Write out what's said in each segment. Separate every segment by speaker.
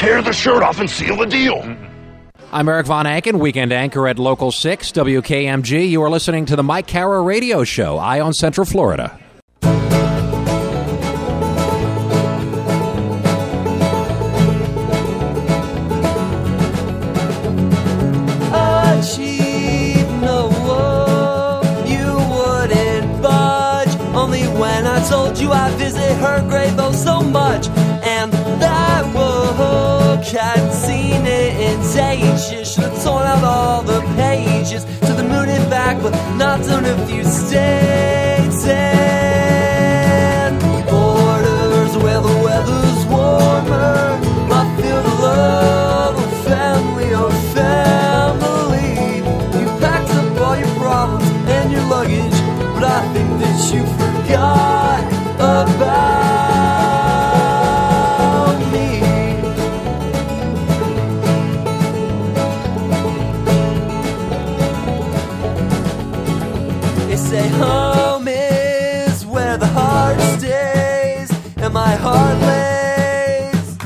Speaker 1: tear the shirt off and seal the deal.
Speaker 2: I'm Eric Von Anken, weekend anchor at Local 6 WKMG. You are listening to the Mike Carra Radio Show, Eye on Central Florida.
Speaker 3: I told you I visit her grave oh so much, and that book hadn't seen it in ages. Should have torn out all the pages to the moon and back, but not done a few states and borders where the weather's warmer. I feel the love of family, oh family. You packed up all your problems and your luggage, but I think that you forgot about me. They say home is where the heart stays, and my heart lays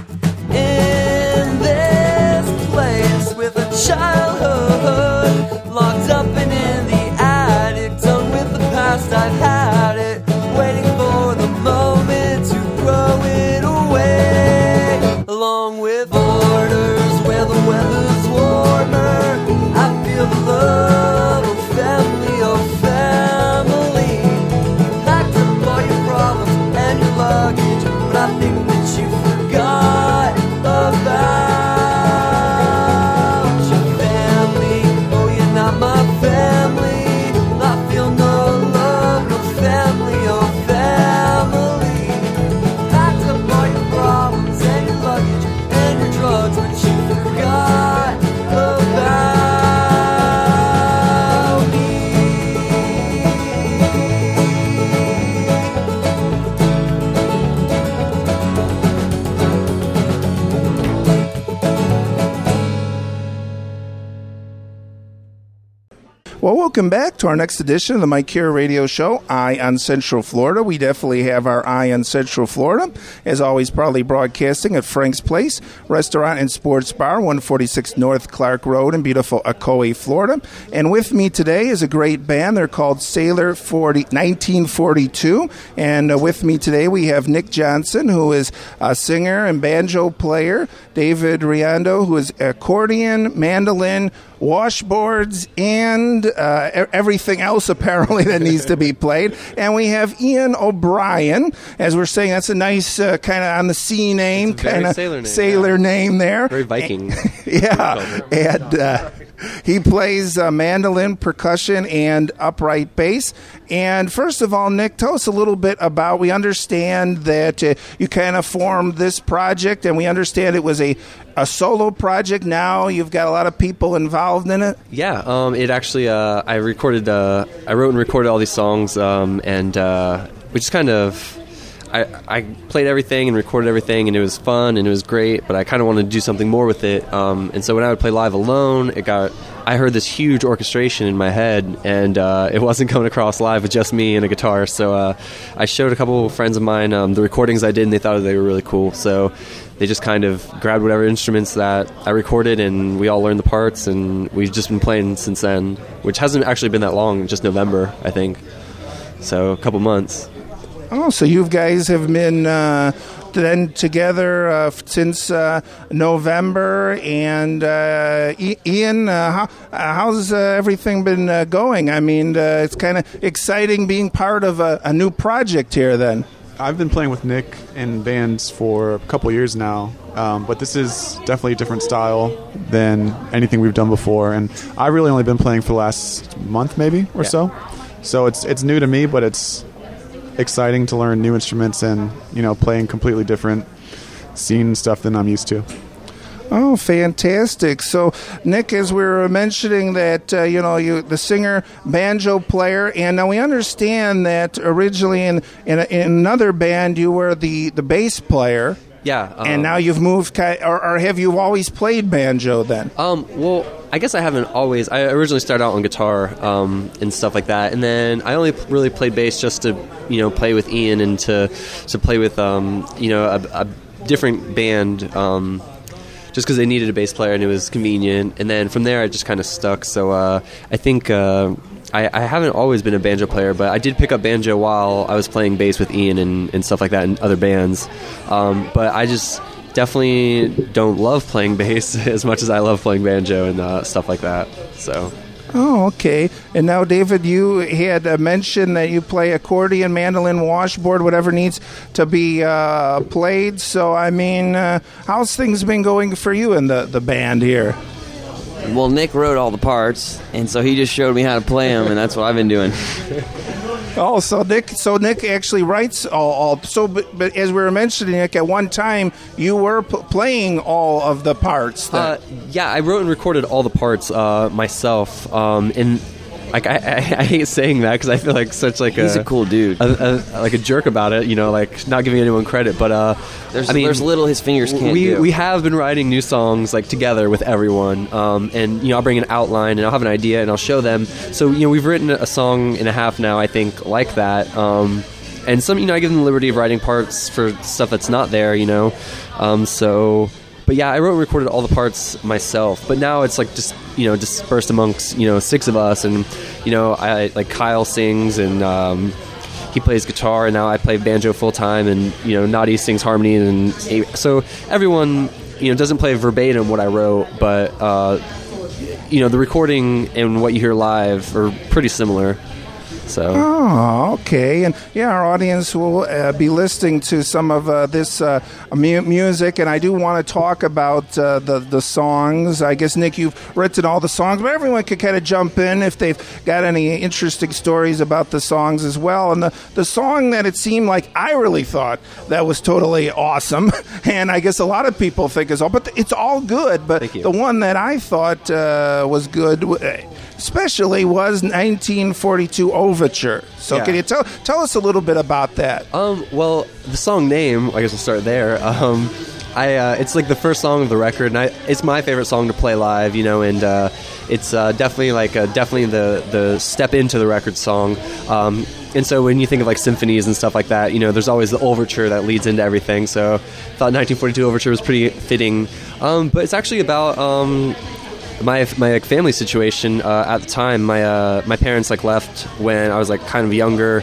Speaker 3: in this place with a childhood locked up and in the attic, done with the past I've had it, waiting for the moment to throw it away. Along with borders where the weather's warmer, I feel the love of family, oh family. You packed up all your problems and your luggage, but I think that you forgot about your family. Oh, you're not my family. I feel no love, no family.
Speaker 4: Well, welcome back to our next edition of the Mike Carra Radio Show, Eye on Central Florida. We definitely have our eye on Central Florida. As always, proudly broadcasting at Frank's Place, Restaurant and Sports Bar, 146 North Clark Road in beautiful Ocoee, Florida. And with me today is a great band. They're called Sailor 1942. And with me today we have Nick Johnson, who is a singer and banjo player, David Riendeau, who is accordion, mandolin, washboards, and everything else apparently that needs to be played. And we have Ian O'Brien, as we're saying. That's a nice kind of on the sea name, kind of sailor name there.
Speaker 5: Very Viking.
Speaker 4: Yeah, and he plays mandolin, percussion, and upright bass. And first of all, Nick, tell us a little bit about, we understand that you kind of formed this project, and we understand it was a solo project. Now you've got a lot of people involved in it.
Speaker 5: Yeah, it actually, I wrote and recorded all these songs, and we just kind of, I played everything and recorded everything, and it was fun and it was great, but I kind of wanted to do something more with it. And so when I would play live alone, I heard this huge orchestration in my head, and it wasn't coming across live with just me and a guitar. So I showed a couple of friends of mine the recordings I did, and they thought they were really cool. So they just kind of grabbed whatever instruments that I recorded, and we all learned the parts, and we've just been playing since then, which hasn't actually been that long, just November, I think. So a couple months.
Speaker 4: Oh, so you guys have been then together since November. And Ian, how's everything been going? I mean, it's kind of exciting being part of a new project here then.
Speaker 6: I've been playing with Nick in bands for a couple years now, but this is definitely a different style than anything we've done before. And I've really only been playing for the last month maybe or so. So it's new to me, but it's exciting to learn new instruments and, playing completely different scene stuff than I'm used to.
Speaker 4: Oh, fantastic. So, Nick, as we were mentioning that, you the singer, banjo player, and now we understand that originally in another band you were the bass player.
Speaker 5: Yeah.
Speaker 4: And now you've moved, or have you always played banjo then?
Speaker 5: Well, I guess I haven't always. I originally started out on guitar and stuff like that, and then I only really played bass just to, play with Ian and to play with, a different band just because they needed a bass player and it was convenient. And then from there, I just kind of stuck. So I think I haven't always been a banjo player, but I did pick up banjo while I was playing bass with Ian and stuff like that in other bands. But I just definitely don't love playing bass as much as I love playing banjo and stuff like that. So.
Speaker 4: Oh, okay. And now, David, you had mentioned that you play accordion, mandolin, washboard, whatever needs to be played. So, I mean, how's things been going for you in the band here?
Speaker 7: Well, Nick wrote all the parts, and so he just showed me how to play them, and that's what I've been doing.
Speaker 4: Oh, so Nick actually writes all. So, but as we were mentioning, Nick, at one time you were playing all of the parts.
Speaker 5: Yeah, I wrote and recorded all the parts myself, and like I hate saying that because I feel like such like
Speaker 7: he's a cool dude,
Speaker 5: like a jerk about it, you know, like not giving anyone credit. But
Speaker 7: there's little his fingers can't do.
Speaker 5: We have been writing new songs like together with everyone, and you know I'll bring an outline and I'll have an idea and I'll show them. So you know we've written a song and a half now, I think, like that. And some, you know, I give them the liberty of writing parts for stuff that's not there, you know. But yeah, I wrote and recorded all the parts myself. But now it's like just, you know, dispersed amongst, you know, 6 of us. And, you know, Kyle sings and he plays guitar. And now I play banjo full time. And, you know, Nadi sings harmony. And so everyone, you know, doesn't play verbatim what I wrote. But, you know, the recording and what you hear live are pretty similar. So.
Speaker 4: Oh, okay. And yeah, our audience will be listening to some of this music, and I do want to talk about the songs. I guess, Nick, you've written all the songs, but everyone could kind of jump in if they've got any interesting stories about the songs as well. And the song that it seemed like I really thought that was totally awesome, and I guess a lot of people think is all, but it's all good. But the one that I thought was good, especially, was 1942 Overture. So can you tell us a little bit about that?
Speaker 5: Well, the song name, I guess we'll start there. It's like the first song of the record, and it's my favorite song to play live, you know, and it's definitely the step into the record song. And so when you think of like symphonies and stuff like that, you know, there's always the overture that leads into everything. So I thought 1942 Overture was pretty fitting. But it's actually about my like family situation at the time. My parents like left when I was like kind of younger,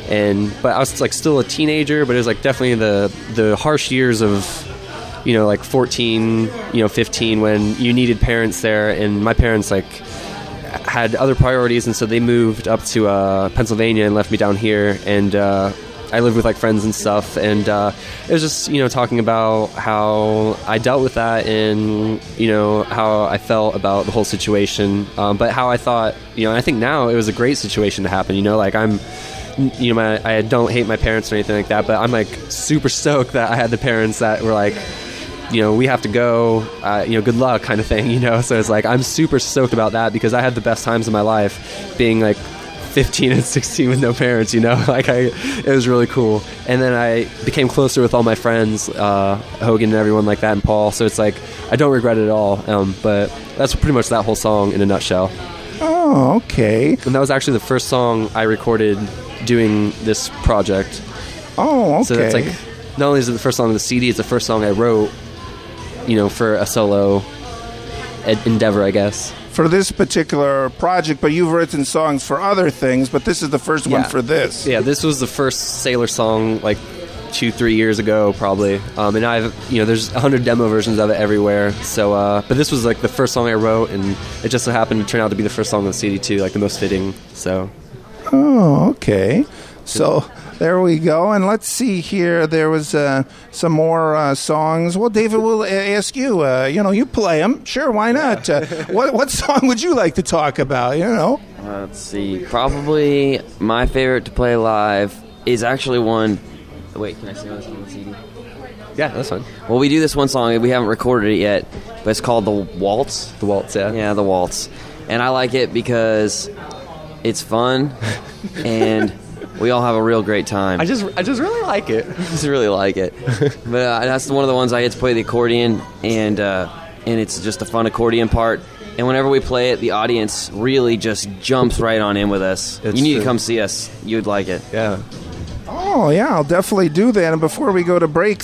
Speaker 5: but I was like still a teenager. But it was like definitely the harsh years of, you know, like 14, you know, 15, when you needed parents there. And my parents like had other priorities, and so they moved up to Pennsylvania and left me down here. And I lived with like friends and stuff, and it was just, you know, talking about how I dealt with that and, you know, how I felt about the whole situation, but how I thought, you know, I think now it was a great situation to happen, you know, like I'm, you know, I don't hate my parents or anything like that, but I'm like super stoked that I had the parents that were like, you know, we have to go, you know, good luck kind of thing, you know. So it's like I'm super stoked about that because I had the best times of my life being like 15 and 16 with no parents, you know. Like it was really cool. And then I became closer with all my friends, Hogan and everyone like that, and Paul. So it's like I don't regret it at all. But that's pretty much that whole song in a nutshell.
Speaker 4: Oh, okay.
Speaker 5: And that was actually the first song I recorded doing this project.
Speaker 4: Oh, okay.
Speaker 5: So that's like, not only is it the first song on the CD, it's the first song I wrote, you know, for a solo endeavor, I guess.
Speaker 4: For this particular project, but you've written songs for other things, but this is the first one for this.
Speaker 5: Yeah, this was the first Sailor song like 2-3 years ago, probably. And I've, you know, there's 100 demo versions of it everywhere. So, but this was like the first song I wrote, and it just so happened to turn out to be the first song on the CD too, like the most fitting. So.
Speaker 4: Oh, okay. So there we go. And let's see here. There was some more songs. Well, David, we'll ask you. You know, you play them. Sure, why not? What song would you like to talk about, you know?
Speaker 7: Let's see. Probably my favorite to play live is actually one... Wait, can I sing this on the CD?
Speaker 5: Yeah, that's fine.
Speaker 7: Well, we do this one song. We haven't recorded it yet, but it's called The Waltz.
Speaker 5: The Waltz, yeah.
Speaker 7: Yeah, The Waltz. And I like it because it's fun, and... we all have a real great time.
Speaker 5: I just really like it.
Speaker 7: I just really like it. But that's one of the ones I get to play the accordion, and it's just a fun accordion part. And whenever we play it, the audience really just jumps right on in with us. You need to come see us. You'd like it.
Speaker 5: Yeah.
Speaker 4: Oh yeah, I'll definitely do that. And before we go to break,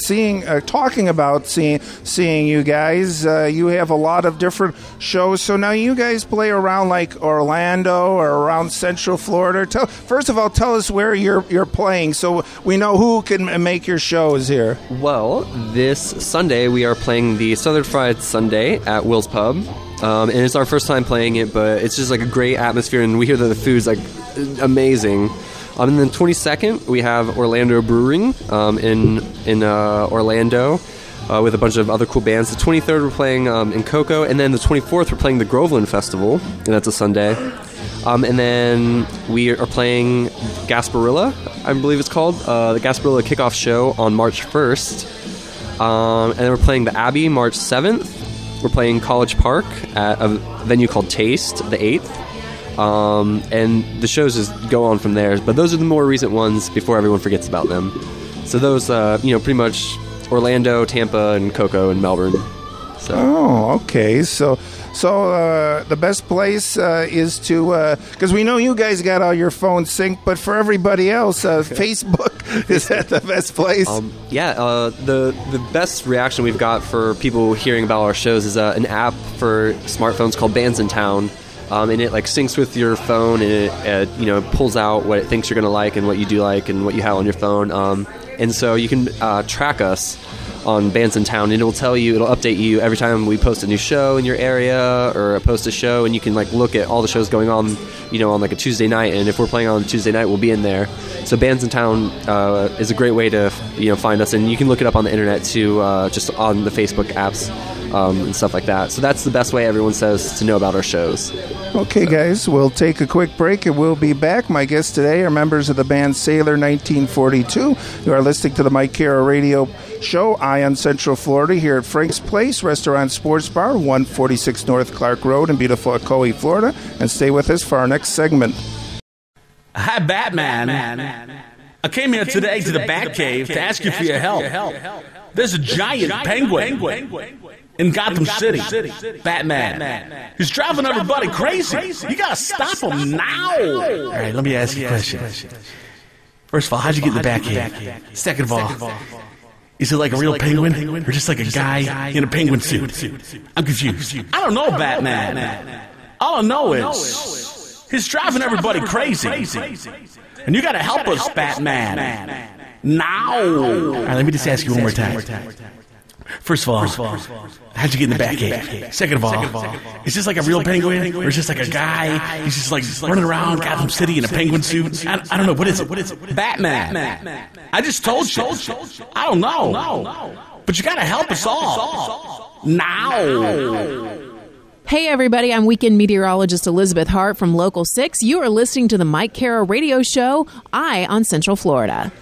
Speaker 4: talking about seeing you guys, you have a lot of different shows. So now you guys play around like Orlando or around Central Florida. First of all, tell us where you're playing, so we know who can make your shows here.
Speaker 5: Well, this Sunday we are playing the Southern Fried Sunday at Will's Pub. And it's our first time playing it, but it's just like a great atmosphere, and we hear that the food's like amazing. And then 22nd, we have Orlando Brewing in Orlando with a bunch of other cool bands. The 23rd, we're playing in Cocoa, and then the 24th, we're playing the Groveland Festival, and that's a Sunday. And then we are playing Gasparilla, I believe it's called, the Gasparilla Kickoff Show on March 1st. And then we're playing the Abbey March 7th. We're playing College Park at a venue called Taste, the 8th. And the shows just go on from there. But those are the more recent ones before everyone forgets about them. So those, pretty much Orlando, Tampa, and Cocoa, and Melbourne. So.
Speaker 4: Oh, okay. So the best place is to, because we know you guys got all your phones synced, but for everybody else, Facebook, is that the best place?
Speaker 5: The best reaction we've got for people hearing about our shows is an app for smartphones called Bands in Town. And it like syncs with your phone, and it pulls out what it thinks you're going to like and what you do like and what you have on your phone. And so you can track us on Bands in Town, and it'll update you every time we post a new show in your area or post a show, and you can like look at all the shows going on, on like a Tuesday night. And if we're playing on a Tuesday night, we'll be in there. So Bands in Town is a great way to find us, and you can look it up on the internet too, just on the Facebook apps. And stuff like that. So that's the best way everyone says to know about our shows.
Speaker 4: Okay, guys, we'll take a quick break and we'll be back. My guests today are members of the band Sailor 1942. You are listening to the Mike Caro Radio Show, on Central Florida, here at Frank's Place, Restaurant Sports Bar, 146 North Clark Road in beautiful Ocoee, Florida. And stay with us for our next segment.
Speaker 8: Hi, Batman. I came here today to the Batcave to ask you for your help. There's a giant penguin in Gotham City, Batman. He's driving everybody crazy. You gotta stop him now. All right, let me ask you a question. First of all, how'd you get in the Batcave? Second of all, is it like a real penguin or just like a guy in a penguin suit? I'm confused. I don't know, Batman. All I know is he's driving everybody crazy. And you gotta help us, Batman. Now. All right, let me just ask you one more time. First of all, how'd you get in the Batcave? Second of all, is this like a real penguin or is this like a guy? He's just like running around Gotham City in a penguin suit. I don't know. What is it? Batman. I just told you. I don't know. But you gotta help us all. Now.
Speaker 9: Hey everybody, I'm weekend meteorologist Elizabeth Hart from Local 6. You are listening to the Mike Caro Radio Show, on Central Florida.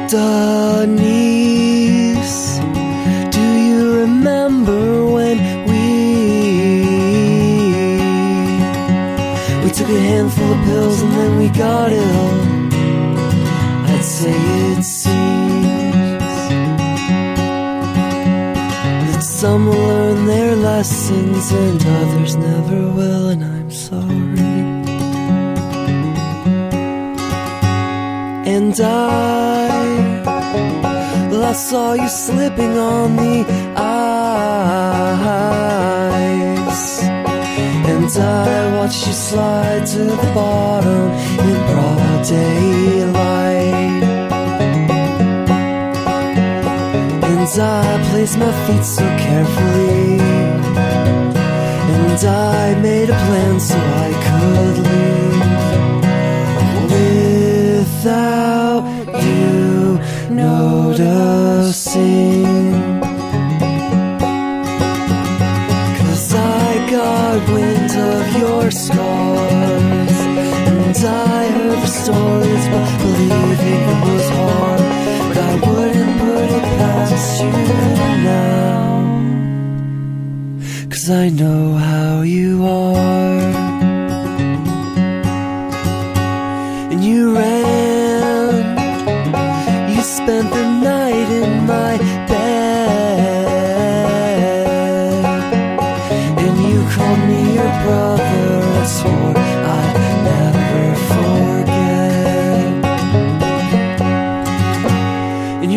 Speaker 3: Denise, do you remember when we took a handful of pills and then we got ill? I'd say it seems that some will learn their lessons and others never will, and I'm sorry. And I saw you slipping on the ice, and I watched you slide to the bottom in broad daylight. And I placed my feet so carefully, and I made a plan so I could leave without you noticing. 'Cause I got wind of your scars, and I heard the stories, but believing it was hard. But I wouldn't put it past you now, 'cause I know how you are. And you ran, you spent the night in my bed,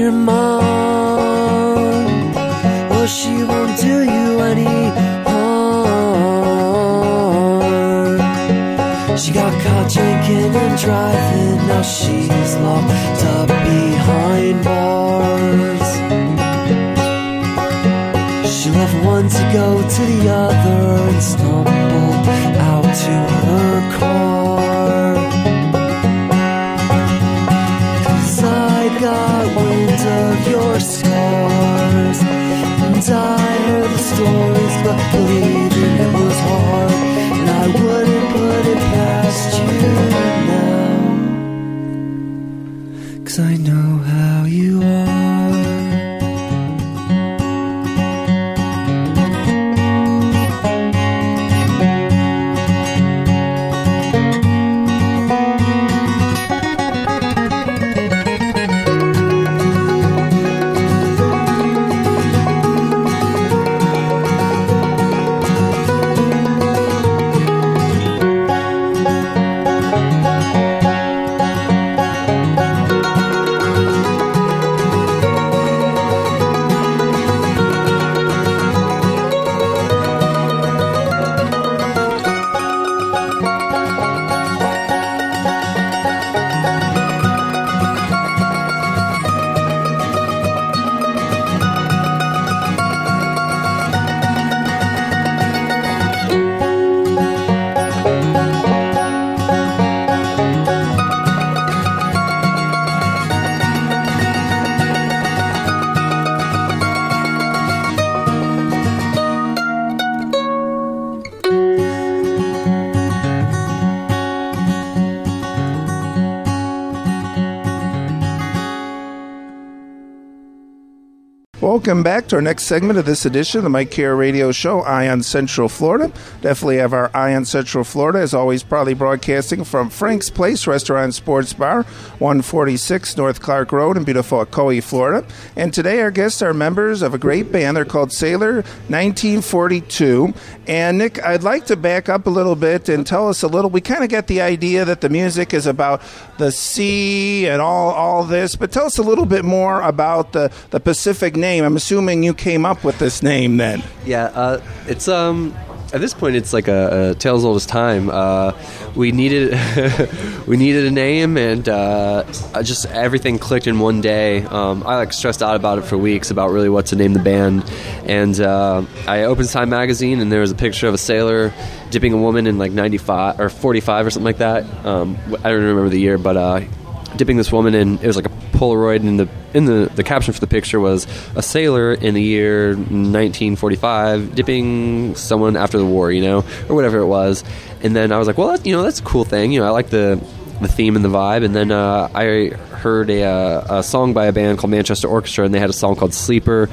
Speaker 3: your mom. Oh, she won't do you any harm. She got caught drinking and driving. Now she's locked up behind bars. She left one to go to the other and stumbled out to her car. 'Cause I got wind of your scars, and I heard the stories, but believing it was hard, and I wouldn't put it past you now, 'cause I know how you are.
Speaker 4: Welcome back to our next segment of this edition of the Mike Care Radio Show, Eye on Central Florida. Definitely have our Eye on Central Florida, as always, proudly broadcasting from Frank's Place Restaurant and Sports Bar, 146 North Clark Road in beautiful Ocoee, Florida. And today our guests are members of a great band. They're called Sailor 1942. And Nick, I'd like to back up a little bit and tell us a little. We kind of get the idea that the music is about the sea and all this, but tell us a little bit more about the Pacific name. I'm assuming you came up with this name then.
Speaker 5: Yeah, it's at this point it's like a tale as old as time. We needed a name, and just everything clicked in one day. I stressed out about it for weeks about really what to name the band, and I opened Time magazine, and there was a picture of a sailor dipping a woman in like 95 or 45 or something like that. I don't remember the year, but dipping this woman in, it was like a Polaroid, and in the caption for the picture was a sailor in the year 1945 dipping someone after the war, or whatever it was. And then I was like, well, that's a cool thing. I like the theme and the vibe. And then I heard a song by a band called Manchester Orchestra, and they had a song called Sleeper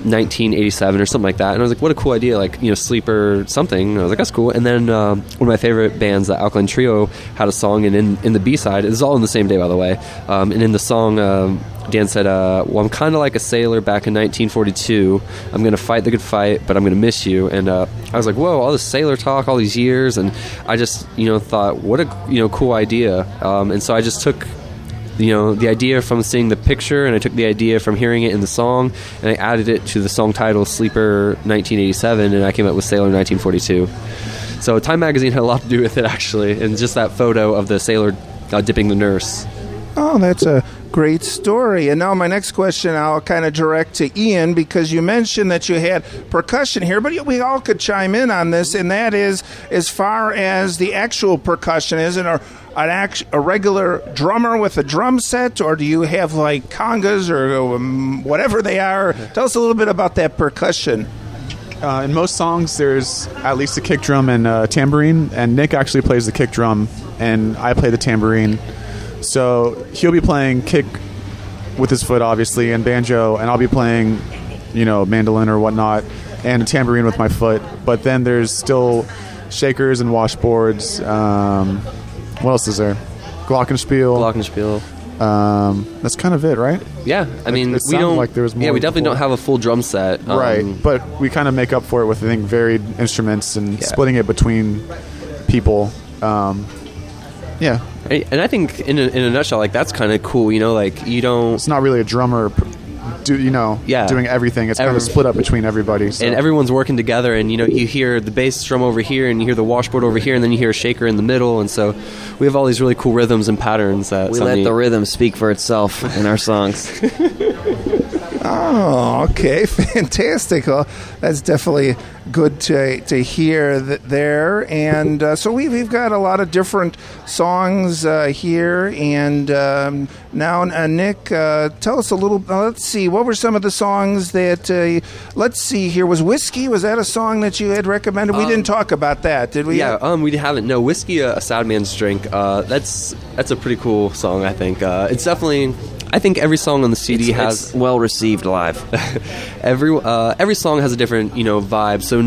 Speaker 5: 1987 or something like that. And I was like, what a cool idea, Sleeper something. And I was like, that's cool. And then one of my favorite bands, the Alkaline Trio, had a song, and in the B-side, it's all in the same day, by the way, and in the song, Dan said, well, I'm kind of like a sailor back in 1942. I'm going to fight the good fight, but I'm going to miss you. And I was like, whoa, all this sailor talk, all these years. And I just, thought, what a, cool idea. And so I just took the idea from seeing the picture, and I took the idea from hearing it in the song, and I added it to the song title Sleeper 1987, and I came up with Sailor 1942. So Time magazine had a lot to do with it, actually, and just that photo of the sailor dipping the nurse.
Speaker 4: Oh, that's a great story. And now my next question I'll kind of direct to Ian, because you mentioned that you had percussion here, but we all could chime in on this, and that is, as far as the actual percussion, is it a regular drummer with a drum set, or do you have like congas or whatever they are? Tell us a little bit about that percussion.
Speaker 6: In most songs, there's at least a kick drum and a tambourine, and Nick actually plays the kick drum, and I play the tambourine. So he'll be playing kick with his foot, obviously, and banjo, and I'll be playing, mandolin or whatnot, and a tambourine with my foot. But then there's still shakers and washboards. What else is there? Glockenspiel. That's kind of it, right?
Speaker 5: Yeah, I mean,
Speaker 6: we don't. Like there was more.
Speaker 5: Yeah, we definitely don't have a full drum set,
Speaker 6: right? But we kind of make up for it with, I think, varied instruments and splitting it between people. Yeah.
Speaker 5: And I think in a nutshell, like, that's kind of cool, you know, like, you don't...
Speaker 6: It's not really a drummer, doing everything. It's kind of split up between everybody. So.
Speaker 5: And everyone's working together, and, you know, you hear the bass drum over here, and you hear the washboard over here, and then you hear a shaker in the middle, and so we have all these really cool rhythms and patterns that...
Speaker 7: We let the rhythm speak for itself in our songs.
Speaker 4: Oh, okay. Fantastic. Well, that's definitely good to hear there. And so we've got a lot of different songs here. And now, Nick, tell us a little, let's see, what were some of the songs that, let's see here, was Whiskey, was that a song that you had recommended? We didn't talk about that, did we?
Speaker 5: Yeah, we haven't. No, Whiskey, A Sad Man's Drink, that's a pretty cool song, I think. It's definitely... I think every song on the CD has
Speaker 7: well received live.
Speaker 5: Every song has a different, you know, vibe. So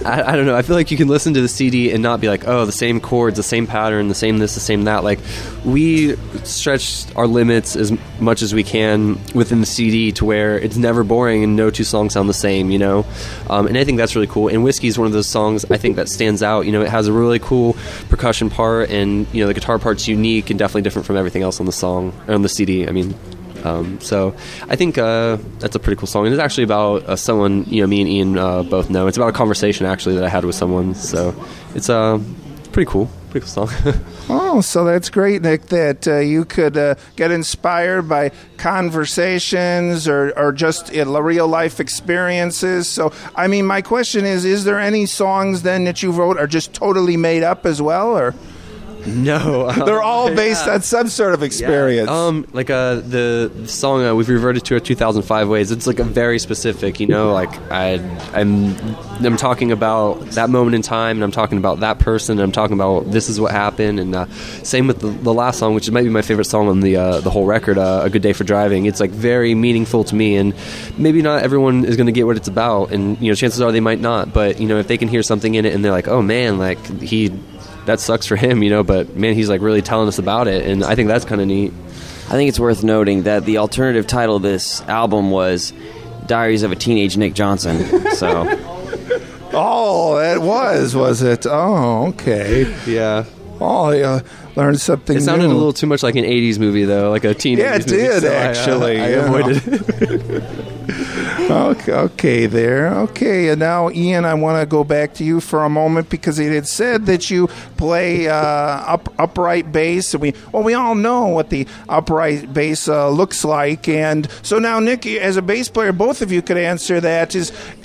Speaker 5: I don't know. I feel like you can listen to the CD and not be like, oh, the same chords, the same pattern, the same this, the same that. Like, we stretch our limits as much as we can within the CD to where it's never boring and no two songs sound the same, you know? And I think that's really cool. And Whiskey is one of those songs I think that stands out. You know, it has a really cool percussion part, and, you know, the guitar part's unique and definitely different from everything else on the song, or on the CD, I mean. So I think that's a pretty cool song. And it's actually about someone, you know, me and Ian both know. It's about a conversation, actually, that I had with someone. So it's pretty cool song.
Speaker 4: Oh, so that's great, Nick, that you could get inspired by conversations or just real-life experiences. So, I mean, my question is there any songs then that you wrote are just totally made up as well, or...
Speaker 5: No,
Speaker 4: they're all based on some sort of experience.
Speaker 5: Yeah. Like the song we've reverted to 2005 ways. It's like a very specific, you know. Like I'm talking about that moment in time, and I'm talking about that person, and I'm talking about this is what happened. And same with the last song, which might be my favorite song on the whole record, "A Good Day for Driving." It's like very meaningful to me, and maybe not everyone is going to get what it's about, and, you know, chances are they might not. But, you know, if they can hear something in it and they're like, oh man, like that sucks for him, you know, but man, he's like really telling us about it, and I think that's kind of neat.
Speaker 7: I think it's worth noting that the alternative title of this album was Diaries of a Teenage Nick Johnson. So,
Speaker 4: oh, it was it? Oh, okay,
Speaker 5: yeah.
Speaker 4: Oh, yeah. Learned something.
Speaker 5: It sounded
Speaker 4: new.
Speaker 5: a little too much like an '80s movie, though, like a teen.
Speaker 4: Yeah, it
Speaker 5: movie,
Speaker 4: did,
Speaker 5: so
Speaker 4: actually.
Speaker 5: I avoided it.
Speaker 4: Okay, there. Okay, and now, Ian, I want to go back to you for a moment because it had said that you play upright bass, and we all know what the upright bass looks like, and so now, Nick, as a bass player, both of you could answer that.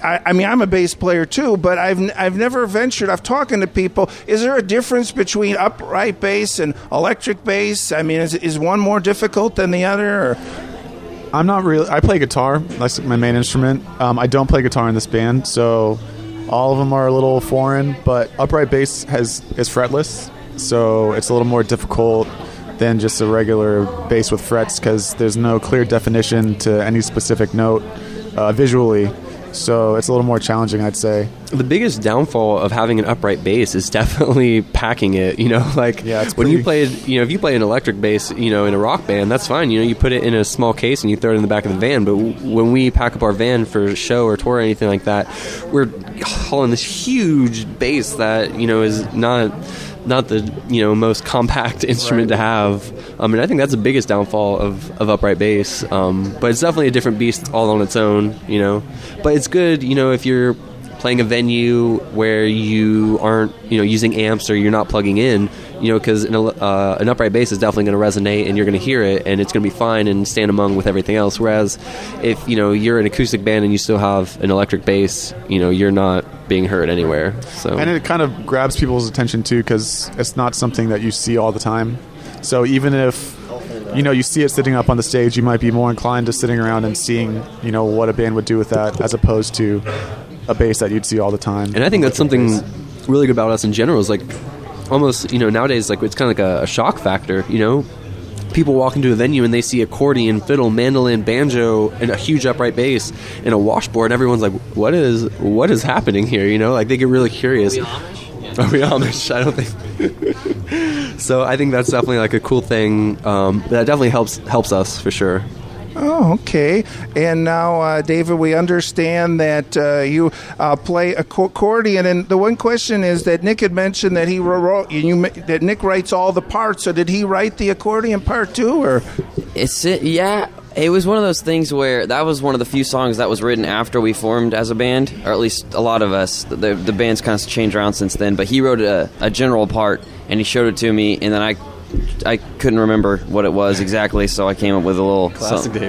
Speaker 4: I mean, I'm a bass player too, but I've never ventured. I've talking to people. Is there a difference between upright bass and electric bass? I mean, is one more difficult than the other? Or?
Speaker 6: I'm not really. I play guitar. That's my main instrument. I don't play guitar in this band, so all of them are a little foreign. But upright bass is fretless, so it's a little more difficult than just a regular bass with frets because there's no clear definition to any specific note visually. So it's a little more challenging, I'd say.
Speaker 5: The biggest downfall of having an upright bass is definitely packing it, you know, like when you played, you know, if you play an electric bass, you know, in a rock band, that's fine. You know, you put it in a small case and you throw it in the back of the van. But when we pack up our van for a show or tour or anything like that, we're hauling this huge bass that, you know, is not the, you know, most compact instrument to have. And I think that's the biggest downfall of upright bass. But it's definitely a different beast all on its own, you know. But it's good, you know, if you're playing a venue where you aren't, you know, using amps or you're not plugging in, you know, because an upright bass is definitely going to resonate and you're going to hear it and it's going to be fine and stand among with everything else. Whereas if, you know, you're an acoustic band and you still have an electric bass, you know, you're not being heard anywhere. So,
Speaker 6: and it kind of grabs people's attention too because it's not something that you see all the time. So even if, you know, you see it sitting up on the stage, you might be more inclined to sitting around and seeing, you know, what a band would do with that as opposed to a bass that you'd see all the time.
Speaker 5: And I think that's something really good about us in general is like almost, you know, nowadays, like it's kind of like a shock factor, you know. People walk into a venue and they see accordion, fiddle, mandolin, banjo, and a huge upright bass and a washboard, and everyone's like, what is happening here, you know? Like they get really curious. Are we Amish? I don't think. So I think that's definitely like a cool thing that definitely helps us for sure.
Speaker 4: Oh, okay. And now, David, we understand that you play accordion. And the one question is that Nick had mentioned that he wrote that Nick writes all the parts. So did he write the accordion part too, or?
Speaker 7: Yeah. It was one of those things where that was one of the few songs that was written after we formed as a band, or at least a lot of us. The band's kind of changed around since then, but he wrote a general part, and he showed it to me, and then I couldn't remember what it was exactly, so I came up with a little something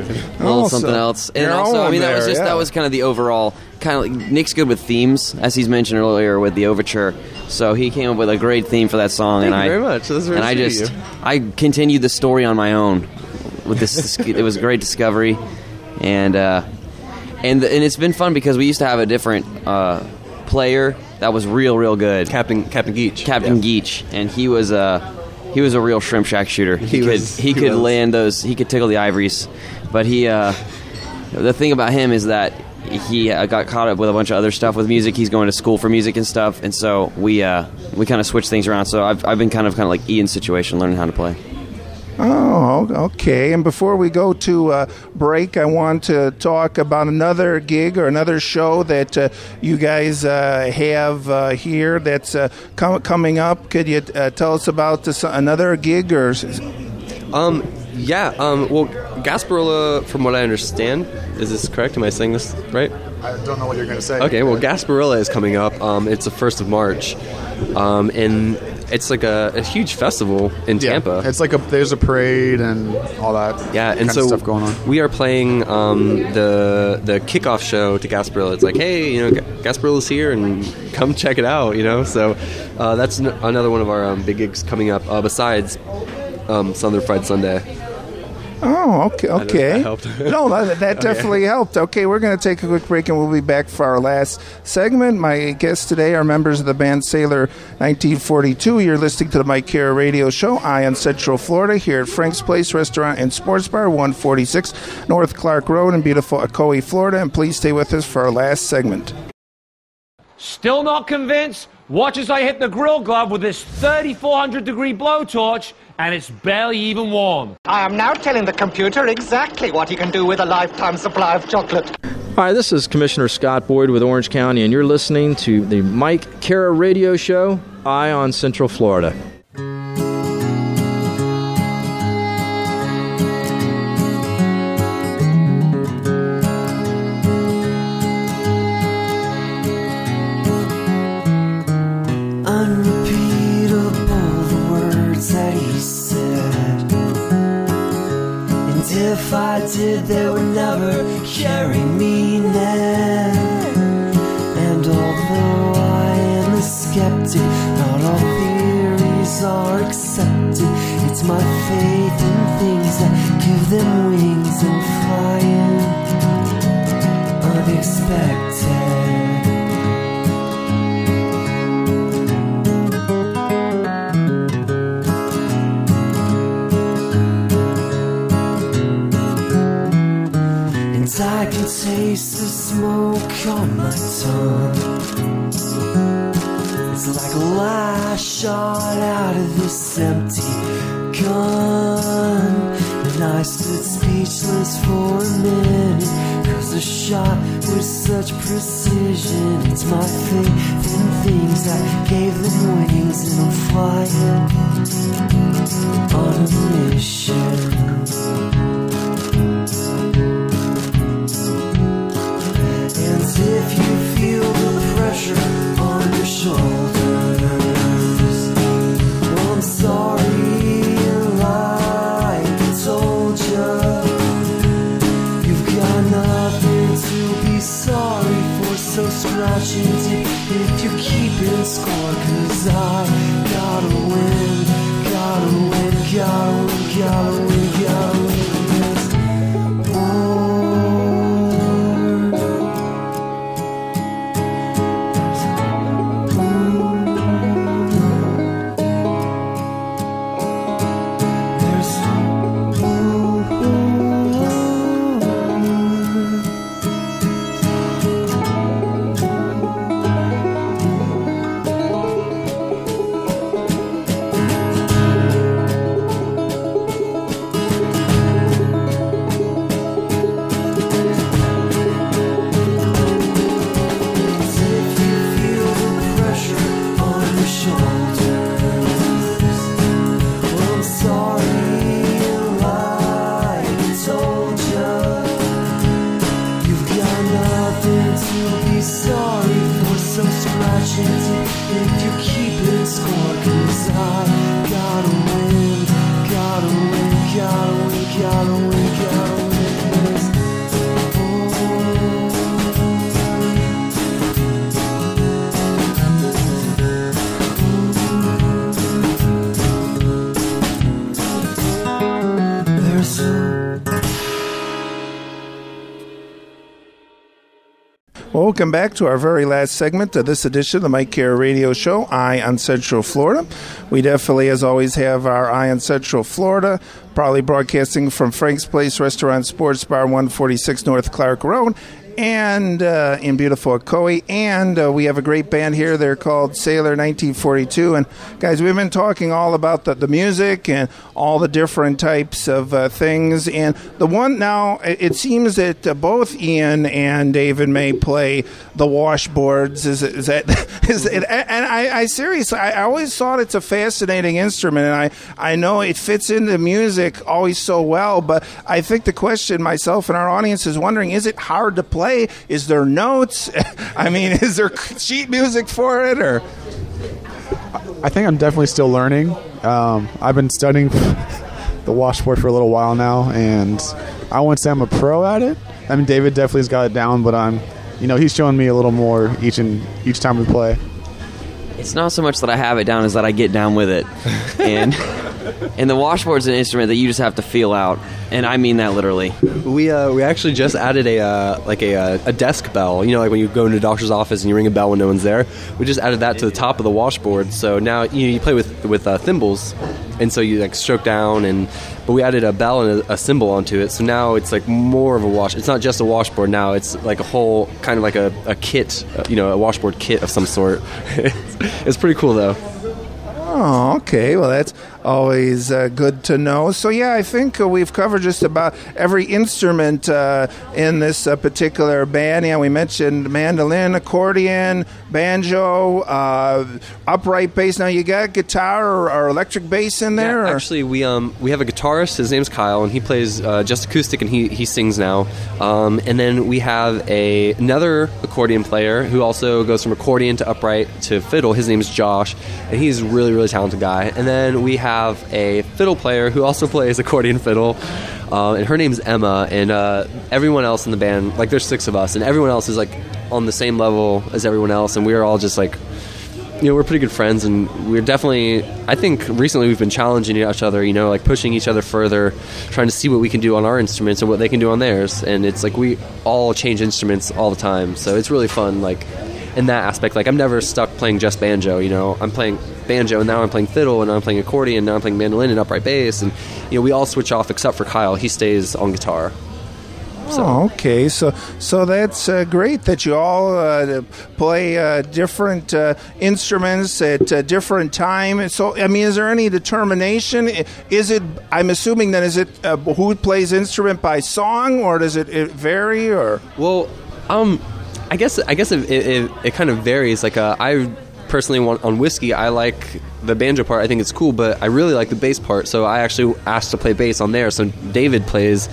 Speaker 7: else. And also, I mean, that was kind of the overall kind of. Nick's good with themes, as he's mentioned earlier with the overture. So he came up with a great theme for that song,
Speaker 5: Thank you very much. That's very sweet of you.
Speaker 7: I continued the story on my own. With this, it was a great discovery, and it's been fun because we used to have a different player that was real good,
Speaker 5: Captain Geach.
Speaker 7: Geach, and he was a real shrimp shack shooter. He could land those. He could tickle the ivories, but the thing about him is that he got caught up with a bunch of other stuff with music. He's going to school for music and stuff, and so we kind of switched things around. So I've been kind of like Ian's situation, learning how to play.
Speaker 4: Oh, okay. And before we go to break, I want to talk about another gig or another show that you guys have here that's coming up. Could you tell us about another gig? Or?
Speaker 5: Well, Gasparilla, from what I understand, is this correct? Am I saying this right?
Speaker 6: I don't know what you're going to say.
Speaker 5: Okay, well, Gasparilla is coming up. It's the 1st of March. And it's like a huge festival in Tampa.
Speaker 6: It's like there's a parade and all that.
Speaker 5: Yeah, and
Speaker 6: kind
Speaker 5: so
Speaker 6: of stuff going on.
Speaker 5: We are playing the kickoff show to Gasparilla. It's like, hey, Gasparilla's here, and come check it out. So that's another one of our big gigs coming up. Besides Southern Fried Sunday.
Speaker 4: Oh, okay.
Speaker 5: That helped.
Speaker 4: No, that definitely helped. Okay, we're going to take a quick break, and we'll be back for our last segment. My guests today are members of the band Sailor 1942. You're listening to the Mike Kara Radio Show. I on Central Florida here at Frank's Place Restaurant and Sports Bar, 146 North Clark Road in beautiful Ocoee, Florida. And please stay with us for our last segment.
Speaker 10: Still not convinced? Watch as I hit the grill glove with this 3,400-degree blowtorch, and it's barely even warm.
Speaker 11: I am now telling the computer exactly what he can do with a lifetime supply of chocolate.
Speaker 12: Hi, this is Commissioner Scott Boyd with Orange County, and you're listening to the Mike Kara Radio Show, Eye on Central Florida.
Speaker 3: If I did, they would never carry me now. And although I am a skeptic, not all theories are accepted. It's my faith in things that give them wings and flying unexpected. I can taste the smoke on my tongue. It's like a lash shot out of this empty gun. And I stood speechless for a minute, 'cause the shot with such precision. It's my faith in things that gave them wings, and I'm flying on a mission. If you feel the pressure on your shoulders, well, I'm sorry, like I told you, you've got nothing to be sorry for, so scratch it if you're keeping score, 'cause I gotta win, gotta win, gotta win, gotta win, gotta win.
Speaker 4: Welcome back to our very last segment of this edition of the Mike Carroll Radio Show, Eye on Central Florida. We definitely, as always, have our Eye on Central Florida, probably broadcasting from Frank's Place Restaurant Sports Bar, 146 North Clark Road, and in beautiful Ocoee. And we have a great band here. They're called Sailor 1942. And, guys, we've been talking all about the music and all the different types of things. And the one now, it seems that both Ian and David may play the washboards. Is it? And I seriously, I always thought it's a fascinating instrument. And I know it fits into music always so well. But I think the question myself and our audience is wondering, is it hard to play? Is there notes? I mean, is there sheet music for it? Or
Speaker 6: I think I'm definitely still learning. I've been studying the washboard for a little while now, and I wouldn't say I'm a pro at it. I mean, David definitely has got it down, but he's showing me a little more each time we play.
Speaker 7: It's not so much that I have it down as that I get down with it. And the washboard's an instrument that you just have to feel out, and I mean that literally.
Speaker 5: We actually just added a desk bell. You know, like when you go into a doctor's office and you ring a bell when no one's there. We just added that to the top of the washboard. So now you play with thimbles, and so you like stroke down, but we added a bell and a cymbal onto it. So now it's like more of a wash. It's not just a washboard now. It's like a whole kind of like a kit, a washboard kit of some sort. It's pretty cool though.
Speaker 4: Oh, okay. Well, that's always good to know. So, yeah, I think we've covered just about every instrument in this particular band. Yeah, we mentioned mandolin, accordion, banjo, upright bass. Now, you got guitar or electric bass in there?
Speaker 5: Yeah, actually, we have a guitarist. His name's Kyle, and he plays just acoustic, and he sings now. And then we have another accordion player who also goes from accordion to upright to fiddle. His name's Josh, and he's a really, really talented guy. And then we have a fiddle player who also plays accordion fiddle, and her name's Emma. And everyone else in the band, like there's 6 of us, and everyone else is like on the same level as everyone else, and we are all just like, we're pretty good friends, and we're definitely, I think recently we've been challenging each other, like pushing each other further, trying to see what we can do on our instruments and what they can do on theirs. And it's like we all change instruments all the time, so it's really fun, like in that aspect. Like I'm never stuck playing just banjo, I'm playing banjo, and now I'm playing fiddle, and now I'm playing accordion, and now I'm playing mandolin and upright bass, and we all switch off except for Kyle. He stays on guitar. So.
Speaker 4: Oh, okay. So that's great that you all play different instruments at different time. So, I mean, is there any determination? Is it? I'm assuming that is it who plays instrument by song, or does it vary? Or
Speaker 5: I guess it kind of varies. Like I personally want on Whiskey, I like the banjo part. I think it's cool, but I really like the bass part. So I actually asked to play bass on there. So David plays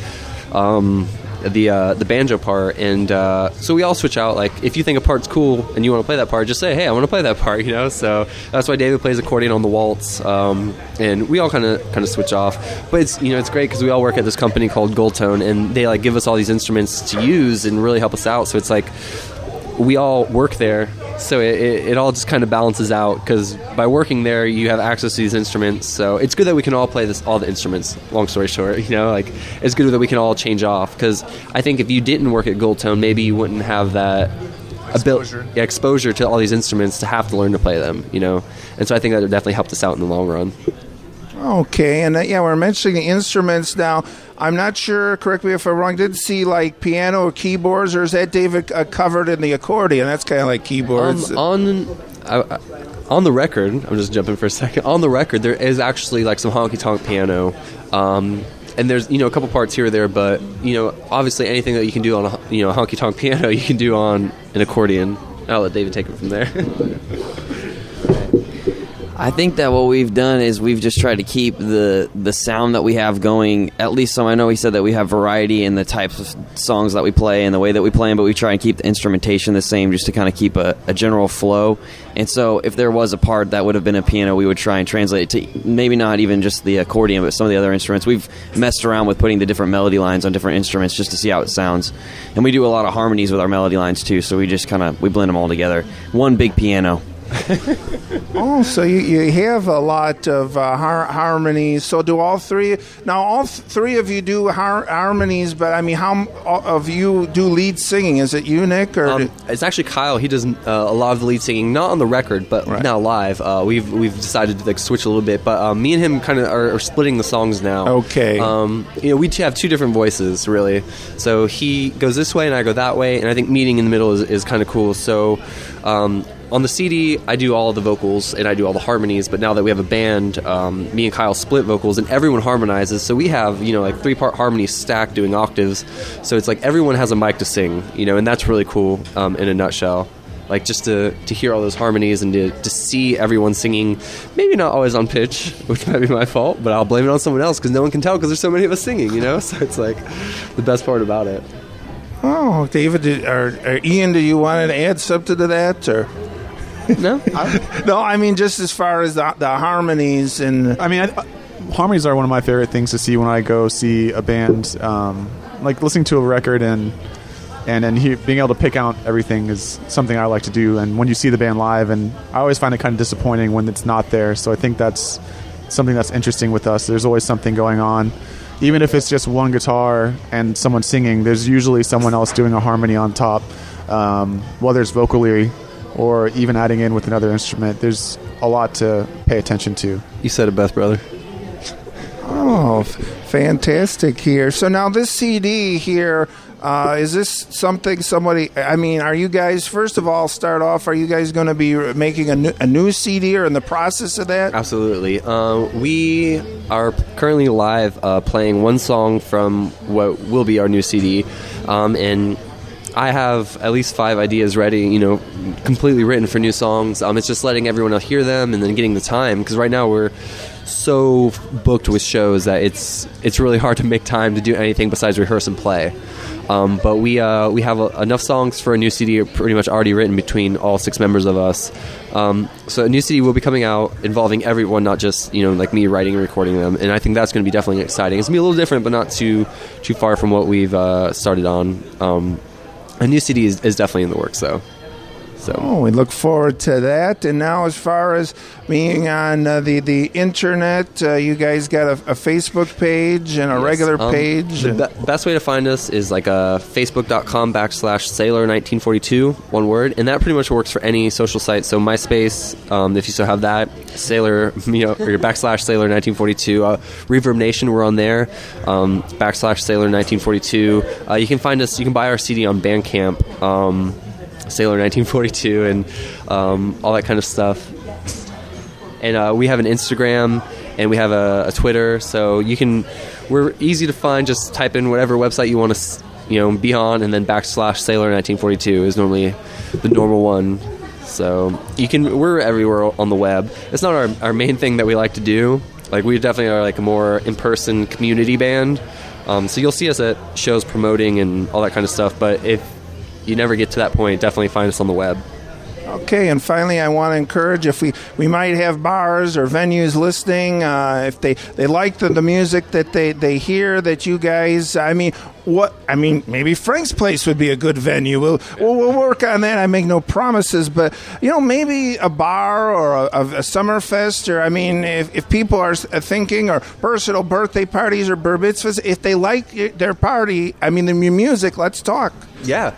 Speaker 5: the banjo part, and so we all switch out. Like if you think a part's cool and you want to play that part, just say, hey, I want to play that part. So that's why David plays accordion on the waltz, and we all kind of switch off. But it's it's great because we all work at this company called Goldtone, and they like give us all these instruments to use and really help us out. So it's like we all work there, so it all just kind of balances out, because by working there you have access to these instruments. So it's good that we can all play all the instruments, long story short. Like it's good that we can all change off, because I think if you didn't work at Goldtone, maybe you wouldn't have that exposure to all these instruments to have to learn to play them. And so I think that definitely helped us out in the long run.
Speaker 4: Okay, and we're mentioning the instruments now. I'm not sure, correct me if I'm wrong, didn't see like piano or keyboards, or is that David covered in the accordion? That's kind of like keyboards.
Speaker 5: On the record, I'm just jumping for a second. On the record, there is actually like some honky-tonk piano, and there's a couple parts here or there, but obviously anything that you can do on a honky-tonk piano, you can do on an accordion. I'll let David take it from there.
Speaker 7: I think that what we've done is we've just tried to keep the sound that we have going, at least some. I know he said that we have variety in the types of songs that we play and the way that we play them, but we try and keep the instrumentation the same just to kind of keep a general flow. And so if there was a part that would have been a piano, we would try and translate it to maybe not even just the accordion, but some of the other instruments. We've messed around with putting the different melody lines on different instruments just to see how it sounds. And we do a lot of harmonies with our melody lines too, so we just we blend them all together. One big piano.
Speaker 4: Oh, so you have a lot of harmonies. So do all three? Now, all three of you do harmonies, but I mean, how of you do lead singing? Is it you, Nick? Or
Speaker 5: it's actually Kyle. He does a lot of the lead singing, not on the record, but now live. We've decided to switch a little bit, but me and him kind of are splitting the songs now.
Speaker 4: Okay.
Speaker 5: We have two different voices, really. So he goes this way and I go that way, and I think meeting in the middle is kind of cool. So on the CD, I do all of the vocals and I do all the harmonies, but now that we have a band, me and Kyle split vocals and everyone harmonizes. So we have, like 3-part harmonies stacked doing octaves. So it's like everyone has a mic to sing, and that's really cool in a nutshell. Like just to hear all those harmonies and to see everyone singing, maybe not always on pitch, which might be my fault, but I'll blame it on someone else because no one can tell because there's so many of us singing, So it's like the best part about it.
Speaker 4: Oh, David, or Ian, do you want to add something to that, or?
Speaker 5: No,
Speaker 4: no. I mean, just as far as the harmonies and.
Speaker 6: I mean, harmonies are one of my favorite things to see when I go see a band. Like listening to a record and being able to pick out everything is something I like to do. And when you see the band live, and I always find it kind of disappointing when it's not there. So I think that's something that's interesting with us. There's always something going on. Even if it's just one guitar and someone singing, there's usually someone else doing a harmony on top, whether it's vocally or even adding in with another instrument. There's a lot to pay attention to.
Speaker 5: You said it best, brother.
Speaker 4: Oh, fantastic here. So now this CD here, is this something somebody, I mean, are you guys, first of all, start off, are you guys going to be making a new CD or in the process of that?
Speaker 5: Absolutely. We are currently live playing one song from what will be our new CD, and I have at least 5 ideas ready, completely written for new songs. It's just letting everyone else hear them and then getting the time, because right now we're so booked with shows that it's really hard to make time to do anything besides rehearse and play. But we have enough songs for a new CD pretty much already written between all 6 members of us. So a new CD will be coming out involving everyone, not just like me writing and recording them. And I think that's going to be definitely exciting. It's going to be a little different, but not too far from what we've started on. A new CD is definitely in the works, though. So
Speaker 4: we look forward to that. And now, as far as being on the internet, you guys got a Facebook page and a regular page.
Speaker 5: The best way to find us is like facebook.com/Sailor1942, one word, and that pretty much works for any social site. So MySpace, if you still have that, Sailor, or your /Sailor1942. Reverb Nation, we're on there. /Sailor1942. You can find us. You can buy our CD on Bandcamp. Sailor 1942 and all that kind of stuff. And we have an Instagram and we have a Twitter, so we're easy to find. Just type in whatever website you want to be on, and then /Sailor 1942 is normally the normal one. So we're everywhere on the web. It's not our main thing that we like to do. Like, we definitely are like a more in-person community band. So you'll see us at shows promoting and all that kind of stuff, but if you never get to that point, definitely find us on the web.
Speaker 4: Okay, and finally, I want to encourage, if we might have bars or venues listening, if they like the music that they hear, that you guys, maybe Frank's Place would be a good venue. We'll work on that. I make no promises, but maybe a bar or a summer fest, or if people are thinking, or personal birthday parties or bar mitzvahs, if they like their party, the music, let's talk.
Speaker 5: Yeah,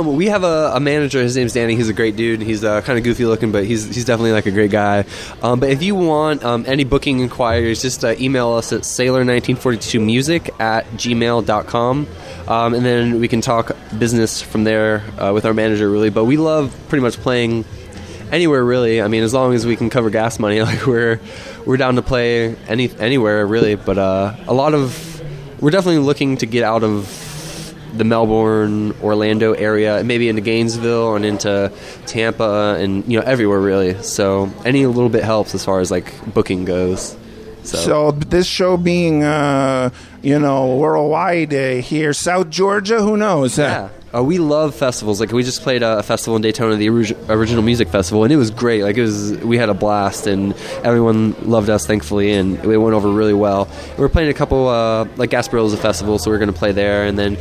Speaker 5: we have a manager. His name's Danny. He's a great dude. He's kind of goofy looking, but he's definitely like a great guy. But if you want any booking inquiries, just email us at sailor1942music@gmail.com, and then we can talk business from there with our manager, really. But we love pretty much playing anywhere, really. As long as we can cover gas money, like we're down to play anywhere, really. But we're definitely looking to get out of the Melbourne, Orlando area, maybe into Gainesville and into Tampa, and everywhere, really. So any little bit helps as far as like booking goes.
Speaker 4: So this show being worldwide here, South Georgia, who knows?
Speaker 5: Yeah. We love festivals. Like, we just played a festival in Daytona, the Original Music Festival, and it was great. Like, we had a blast, and everyone loved us, thankfully, and it went over really well. We're playing a couple, like Gasparillo's a festival, so we're going to play there, and then,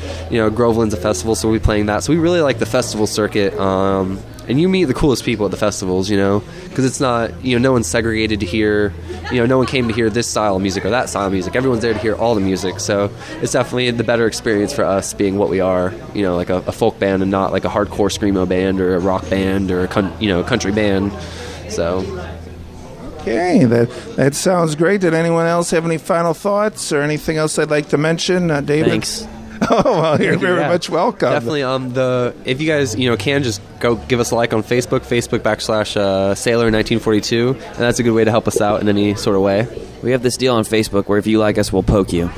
Speaker 5: Groveland's a festival, so we'll be playing that. So we really like the festival circuit, and and you meet the coolest people at the festivals, because it's not, no one's segregated to hear, no one came to hear this style of music or that style of music. Everyone's there to hear all the music, so it's definitely the better experience for us being what we are, like a folk band and not like a hardcore screamo band or a rock band or a country band. So
Speaker 4: okay, that sounds great. Did anyone else have any final thoughts or anything else I'd like to mention, David?
Speaker 7: Thanks.
Speaker 4: Oh, well, you're very much welcome.
Speaker 5: Definitely. If you guys, can just go give us a like on Facebook, Facebook.com/Sailor1942, and that's a good way to help us out in any sort of way.
Speaker 7: We have this deal on Facebook where if you like us, we'll poke you.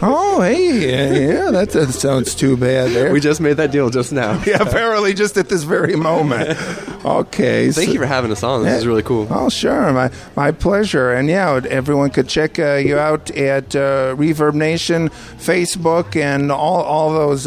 Speaker 4: Oh, hey, yeah, that sounds too bad there.
Speaker 5: We just made that deal just now.
Speaker 4: Yeah, apparently just at this very moment. Okay.
Speaker 5: Thank you for having us on. This is really cool.
Speaker 4: Oh, sure. My pleasure. And, yeah, everyone could check you out at Reverb Nation, Facebook, and all those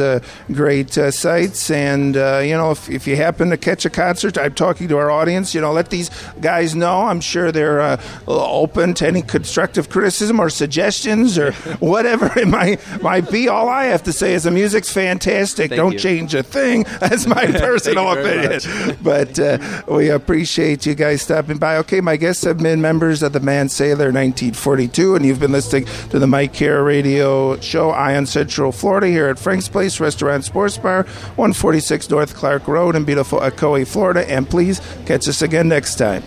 Speaker 4: great sites. And, if you happen to catch a concert, I'm talking to our audience, let these guys know. I'm sure they're open to any constructive criticism or suggestions or whatever it might be. All I have to say is the music's fantastic. Don't change a thing. That's my personal opinion. But we appreciate you guys stopping by. Okay, my guests have been members of the band Sailor 1942, and you've been listening to the Mike Cara Radio Show, Ion Central, Florida, here at Frank's Place Restaurant Sports Bar, 146 North Clark Road in beautiful Ocoee, Florida. And please catch us again next time.